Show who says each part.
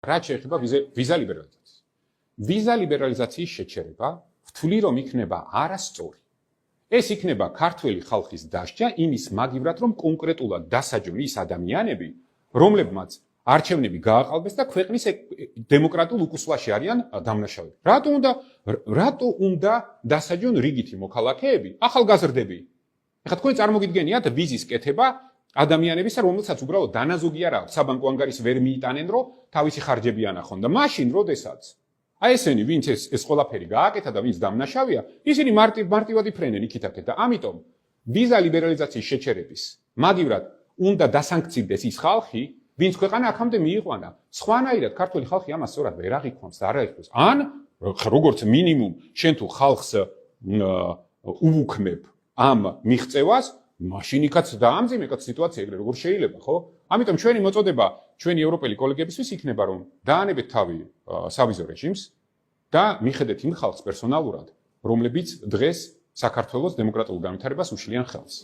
Speaker 1: რაც შეეხება ვიზა ლიბერალიზაციას. ვიზა ლიბერალიზაციის შეჩერება ვთვლი რომ იქნება არასწორი. ეს იქნება ქართველი ხალხის დასჯა იმის მაგივრად რომ კონკრეტულად დასაჯონ ის ადამიანები, რომლებმაც არჩევნები გააყალბეს და ქვეყნის დემოკრატიულ უკუსვაში არიან დამნაშავეები. რატო უნდა დასაჯონ რიგითი მოქალაქეები, ახალგაზრდები? ეხლა თქვენ წარმოგიდგენიათ ვიზის კეთება ადამიანებისა, რომელსაც უბრალოდ დანაზოგი არ აქვს, საბანკო ანგარიში ვერ მიიტანენ, რომ თავისი ხარჯები ანახონ და მაშინ, როდესაც აი ესენი, ვინც ეს ყველაფერი გააკეთა და ვინც დამნაშავეა, ისინი მარტივად იფრენენ იქით-აქეთ და ამიტომ ვიზა ლიბერალიზაციის შეჩერების მაგივრად უნდა დასანქცირდეს ის ხალხი, ვინც ქვეყანა აქამდე მიიყვანა. სხვანაირად ქართული ხალხი ამას სწორად ვერ აღიქვამს და არ აღიქვამს. ან როგორც მინიმუმ შენ თუ ხალხს უუქმებ ამ მიღწევას, მაშინ იქაც დაამძიმე კაც სიტუაცია ეგრე როგორ შეიძლება, ხო? ამიტომ ჩვენი მოწოდება ჩვენი ევროპელი კოლეგებისთვის იქნება რომ დაანებეთ თავი სავიზო რეჟიმს და მიხედეთ იმ ხალხს პერსონალურად, რომლებიც დღეს საქართველოს დემოკრატიულ განვითარებას უშლიან ხელს.